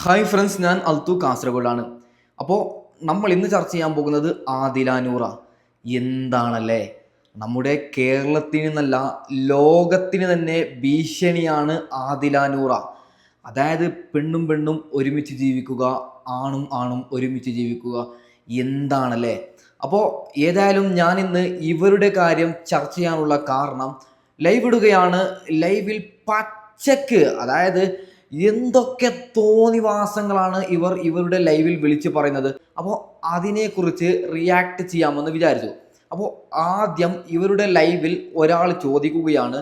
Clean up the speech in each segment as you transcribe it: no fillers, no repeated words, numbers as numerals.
Hi friends, ഞാൻ അൽത്തു കാസർഗോഡാണ്. അപ്പോൾ നമ്മൾ ഇന്ന് ചർച്ച ചെയ്യാൻ പോകുന്നത് ആദില നൂറ. എന്താണല്ലേ, നമ്മുടെ കേരളത്തിന് എന്നല്ല ലോകത്തിന് തന്നെ ഭീഷണിയാണ് ആദില നൂറ. അതായത് പെണ്ണും പെണ്ണും ഒരുമിച്ച് ജീവിക്കുക, ആണും ആണും ഒരുമിച്ച് ജീവിക്കുക. എന്താണല്ലേ. അപ്പോൾ ഏതായാലും ഞാൻ ഇന്ന് ഇവരുടെ കാര്യം ചർച്ച ചെയ്യാനുള്ള കാരണം ലൈവ് ഇടുകയാണ്. ലൈവിൽ പച്ചക്ക്, അതായത് എന്തൊക്കെ തോന്നിവാസങ്ങളാണ് ഇവരുടെ ലൈവിൽ വിളിച്ചു പറയുന്നത്. അപ്പോൾ അതിനെക്കുറിച്ച് റിയാക്ട് ചെയ്യാമെന്ന് വിചാരിച്ചു. അപ്പോൾ ആദ്യം ഇവരുടെ ലൈവിൽ ഒരാൾ ചോദിക്കുകയാണ്,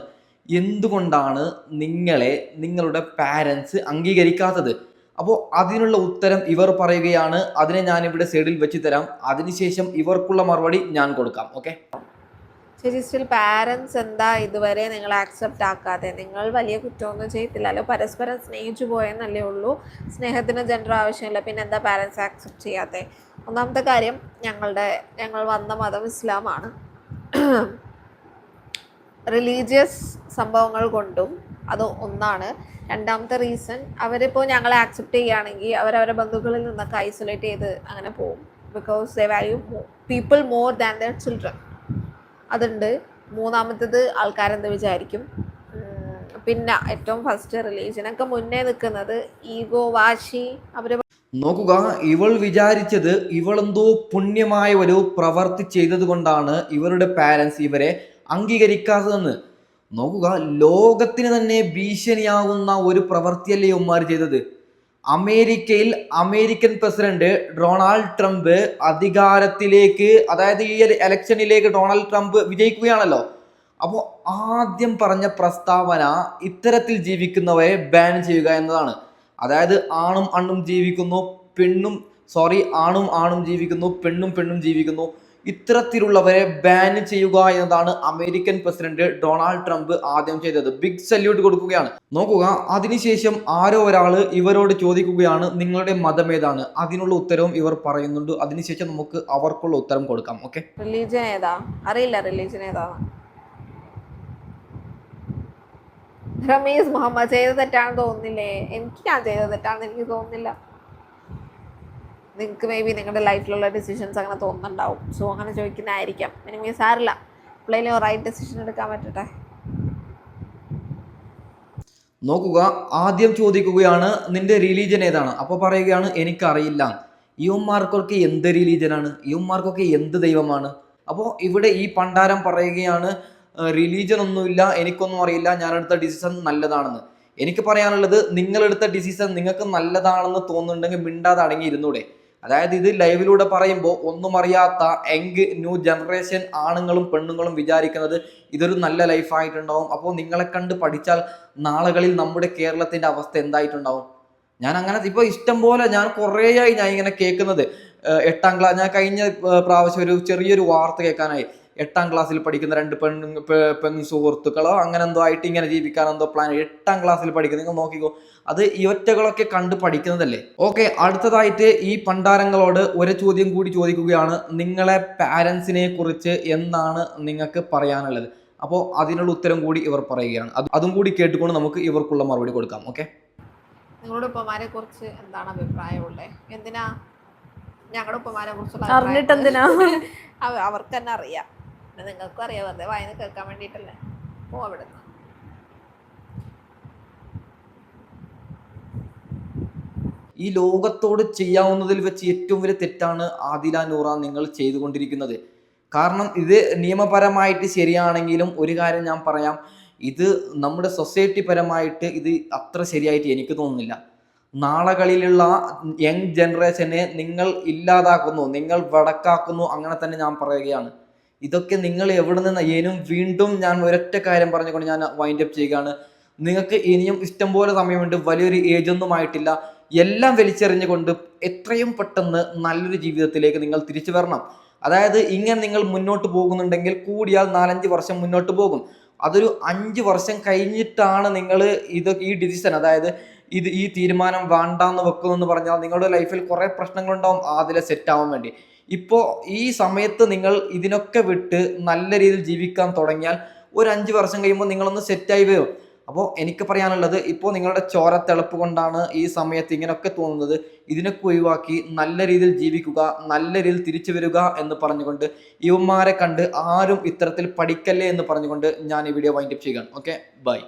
എന്തുകൊണ്ടാണ് നിങ്ങളുടെ പാരൻസ് അംഗീകരിക്കാത്തത്? അപ്പോൾ അതിനുള്ള ഉത്തരം ഇവർ പറയുകയാണ്. അതിനെ ഞാൻ ഇവിടെ സൈഡിൽ വെച്ച് തരാം. അതിനുശേഷം ഇവർക്കുള്ള മറുപടി ഞാൻ കൊടുക്കാം. ഓക്കെ. ചേച്ചി, സ്റ്റിൽ പാരൻസ് എന്താ ഇതുവരെ നിങ്ങൾ ആക്സെപ്റ്റ് ആക്കാതെ? നിങ്ങൾ വലിയ കുറ്റമൊന്നും ചെയ്തില്ലല്ലോ, പരസ്പരം സ്നേഹിച്ചു പോയെന്നല്ലേ ഉള്ളൂ. സ്നേഹത്തിന് ജെൻഡർ ആവശ്യമില്ല, പിന്നെ എന്താ പാരൻസ് ആക്സെപ്റ്റ് ചെയ്യാതെ? ഒന്നാമത്തെ കാര്യം, ഞങ്ങൾ വന്ന മതം ഇസ്ലാമാണ്. റിലീജിയസ് സംഭവങ്ങൾ കൊണ്ടും അത് ഒന്നാണ്. രണ്ടാമത്തെ റീസൺ, അവരിപ്പോൾ ഞങ്ങളെ ആക്സെപ്റ്റ് ചെയ്യുകയാണെങ്കിൽ അവരവരുടെ ബന്ധുക്കളിൽ നിന്നൊക്കെ ഐസൊലേറ്റ് ചെയ്ത് അങ്ങനെ പോകും. Because they value people more than there children. അതുണ്ട്. മൂന്നാമത്തേത്, ആൾക്കാരെന്ത് വിചാരിക്കും. പിന്നെ ഏറ്റവും ഫസ്റ്റ്, റിലീജിയനൊക്കെ മുന്നേ നിൽക്കുന്നത് ഈഗോ, വാശി. അവര് നോക്കുക, ഇവൾ വിചാരിച്ചത് ഇവളെന്തോ പുണ്യമായ ഒരു പ്രവർത്തി ചെയ്തത് കൊണ്ടാണ് ഇവരുടെ പാരൻസ് ഇവരെ അംഗീകരിക്കാത്തതെന്ന്. നോക്കുക, ലോകത്തിന് തന്നെ ഭീഷണിയാകുന്ന ഒരു പ്രവൃത്തിയല്ലേ ഇവന്മാർ ചെയ്തത്. അമേരിക്കയിൽ അമേരിക്കൻ പ്രസിഡന്റ് ഡൊണാൾഡ് ട്രംപ് അധികാരത്തിലേക്ക്, അതായത് ഈ ഇലക്ഷനിലേക്ക് ഡൊണാൾഡ് ട്രംപ് വിജയിക്കുകയാണല്ലോ. അപ്പോൾ ആദ്യം പറഞ്ഞ പ്രസ്താവന ഇത്തരത്തിൽ ജീവിക്കുന്നവരെ ബാൻ ചെയ്യുക എന്നതാണ്. അതായത് ആണും ആണും ജീവിക്കുന്നു, ആണും ആണും ജീവിക്കുന്നു, പെണ്ണും പെണ്ണും ജീവിക്കുന്നു, ഇത്തരത്തിലുള്ളവരെ ബാൻ ചെയ്യുക എന്നതാണ് അമേരിക്കൻ പ്രസിഡന്റ് ഡൊണാൾഡ് ട്രംപ് ആദ്യം ചെയ്തത്. ബിഗ് സല്യൂട്ട് കൊടുക്കുകയാണ്. നോക്കുക, അതിനുശേഷം ആരോ ഒരാൾ ഇവരോട് ചോദിക്കുകയാണ്, നിങ്ങളുടെ മതം ഏതാണ്? അതിനുള്ള ഉത്തരവും ഇവർ പറയുന്നുണ്ട്. അതിനുശേഷം നമുക്ക് അവർക്കുള്ള ഉത്തരം കൊടുക്കാം. ഓക്കെ. റിലീജിയൻ ഏതാ അറിയില്ല, റിലീജിയൻ ഏതാ? റമീസ് മുഹമ്മദ് ചെയ്തത് തെറ്റാണെന്ന് തോന്നുന്നില്ലേ? ഞാൻ ചെയ്തത് തെറ്റാണെന്ന് എനിക്ക് തോന്നുന്നില്ല. നിങ്ങൾക്ക് മേ ബി നിങ്ങളുടെ ലൈഫിലുള്ള ഡിസിഷൻസ് അങ്ങനെ തോന്നുന്നുണ്ടാവും. സോ അങ്ങനെ ചോദിക്കുന്നതായിരിക്കാം. എനിക്ക് സാറില്ല, എപ്പോഴേലും റൈറ്റ് ഡിസിഷൻ എടുക്കാൻ പറ്റട്ടെ. നോക്കുക, ആദ്യം ചോദിക്കുകയാണ്, നിന്റെ റിലീജിയൻ ഏതാണ്? അപ്പോൾ പറയുകയാണ്, എനിക്കറിയില്ല. യുവന്മാർക്കൊക്കെ എന്ത് റിലീജിയനാണ്? യുവന്മാർക്കൊക്കെ എന്ത് ദൈവമാണ്? അപ്പോൾ ഇവിടെ ഈ പണ്ടാരം പറയുകയാണ്, റിലീജിയൻ ഒന്നുമില്ല, എനിക്കൊന്നും അറിയില്ല, ഞാനെടുത്ത ഡിസിഷൻ നല്ലതാണെന്ന്. എനിക്ക് പറയാനുള്ളത്, നിങ്ങളെടുത്ത ഡിസിഷൻ നിങ്ങൾക്ക് നല്ലതാണെന്ന് തോന്നുന്നുണ്ടെങ്കിൽ മിണ്ടാതെ അടങ്ങിയിരുന്നൂടെ? അതായത് ഇത് ലൈവിലൂടെ പറയുമ്പോൾ ഒന്നും അറിയാത്ത ന്യൂ ജനറേഷൻ ആണുങ്ങളും പെണ്ണുങ്ങളും വിചാരിക്കുന്നത് ഇതൊരു നല്ല ലൈഫായിട്ടുണ്ടാവും. അപ്പോൾ നിങ്ങളെ കണ്ട് പഠിച്ചാൽ നാളുകളിൽ നമ്മുടെ കേരളത്തിന്റെ അവസ്ഥ എന്തായിട്ടുണ്ടാവും? ഞാൻ അങ്ങനെ ഇപ്പോൾ ഇഷ്ടം പോലെ, ഞാൻ കുറേയായി ഞാൻ ഇങ്ങനെ കേൾക്കുന്നത്. ഞാൻ കഴിഞ്ഞ പ്രാവശ്യം ഒരു ചെറിയൊരു വാർത്ത കേൾക്കാനായി. 8ാം ക്ലാസ്സിൽ പഠിക്കുന്ന 2 പെൺ സുഹൃത്തുക്കളോ അങ്ങനെ എന്തോ ആയിട്ട് ഇങ്ങനെ ജീവിക്കാൻ എന്തോ പ്ലാൻ. 8ാം ക്ലാസ്സിൽ പഠിക്കുന്നത്, നിങ്ങൾ നോക്കിക്കോ. അത് ഈ ഒറ്റകളൊക്കെ കണ്ട് പഠിക്കുന്നതല്ലേ. ഓക്കെ. അടുത്തതായിട്ട് ഈ പണ്ടാരങ്ങളോട് ഒരു ചോദ്യം കൂടി ചോദിക്കുകയാണ്, നിങ്ങളെ പാരൻസിനെ കുറിച്ച് എന്താണ് നിങ്ങൾക്ക് പറയാനുള്ളത്? അപ്പോൾ അതിനുള്ള ഉത്തരം കൂടി ഇവർ പറയുകയാണ്. അതും കൂടി കേട്ടുകൊണ്ട് നമുക്ക് ഇവർക്കുള്ള മറുപടി കൊടുക്കാം. ഓക്കെ. നിങ്ങളുടെ ഉപ്പമാരെ കുറിച്ച് എന്താണ് അഭിപ്രായമുള്ളത്? എന്തിനാ ഞങ്ങളുടെ ഉപ്പമാരെ കുറിച്ചുള്ള അവർക്ക് തന്നെ അറിയാം, നിങ്ങൾക്കും അറിയാം. വെറുതെ വായന കേൾക്കാൻ വേണ്ടിയിട്ടല്ലേ. പോ അവിടെ നിന്ന്. ഈ ലോകത്തോട് ചെയ്യാവുന്നതിൽ വെച്ച് ഏറ്റവും വലിയ തെറ്റാണ് ആദില നൂറ നിങ്ങൾ ചെയ്തുകൊണ്ടിരിക്കുന്നത്. കാരണം ഇത് നിയമപരമായിട്ട് ശരിയാണെങ്കിലും ഒരു കാര്യം ഞാൻ പറയാം, ഇത് നമ്മുടെ സൊസൈറ്റി പരമായിട്ട് ഇത് അത്ര ശരിയായിട്ട് എനിക്ക് തോന്നുന്നില്ല. നാളുകളിലുള്ള യങ് ജനറേഷനെ നിങ്ങൾ ഇല്ലാതാക്കുന്നു, നിങ്ങൾ വടക്കാക്കുന്നു, അങ്ങനെ തന്നെ ഞാൻ പറയുകയാണ്. ഇതൊക്കെ നിങ്ങൾ എവിടെ നിന്ന് വീണ്ടും ഞാൻ ഒരൊറ്റ കാര്യം പറഞ്ഞുകൊണ്ട് ഞാൻ വൈൻഡ് അപ്പ് ചെയ്യുകയാണ്. നിങ്ങൾക്ക് ഇനിയും ഇഷ്ടംപോലെ സമയമുണ്ട്, വലിയൊരു ഏജൊന്നും ആയിട്ടില്ല. എല്ലാം വലിച്ചെറിഞ്ഞുകൊണ്ട് എത്രയും പെട്ടെന്ന് നല്ലൊരു ജീവിതത്തിലേക്ക് നിങ്ങൾ തിരിച്ചു വരണം. അതായത് ഇങ്ങനെ നിങ്ങൾ മുന്നോട്ട് പോകുന്നുണ്ടെങ്കിൽ കൂടിയാൽ 4-5 വർഷം മുന്നോട്ട് പോകും. അതൊരു 5 വർഷം കഴിഞ്ഞിട്ടാണ് നിങ്ങൾ ഈ ഡിസിഷൻ, അതായത് ഈ തീരുമാനം വേണ്ടാന്ന് വെക്കുമെന്ന് പറഞ്ഞാൽ നിങ്ങളുടെ ലൈഫിൽ കുറേ പ്രശ്നങ്ങളുണ്ടാവും ആദ്യം സെറ്റ് ആവാൻ വേണ്ടി. ഇപ്പോൾ ഈ സമയത്ത് നിങ്ങൾ ഇതിനൊക്കെ വിട്ട് നല്ല രീതിയിൽ ജീവിക്കാൻ തുടങ്ങിയാൽ ഒരു 5 വർഷം കഴിയുമ്പോൾ നിങ്ങളൊന്ന് സെറ്റായി വരും. അപ്പോൾ എനിക്ക് പറയാനുള്ളത്, ഇപ്പോൾ നിങ്ങളുടെ ചോരത്തിളപ്പ് കൊണ്ടാണ് ഈ സമയത്ത് ഇങ്ങനെയൊക്കെ തോന്നുന്നത്. ഇതിനൊക്കെ ഒഴിവാക്കി നല്ല രീതിയിൽ ജീവിക്കുക, നല്ല രീതിയിൽ തിരിച്ചു വരിക എന്ന് പറഞ്ഞുകൊണ്ട് ഇവന്മാരെ കണ്ട് ആരും ഇത്തരത്തിൽ പഠിക്കല്ലേ എന്ന് പറഞ്ഞുകൊണ്ട് ഞാൻ ഈ വീഡിയോ വൈൻഡപ്പ് ചെയ്യുകയാണ്. Okay, by.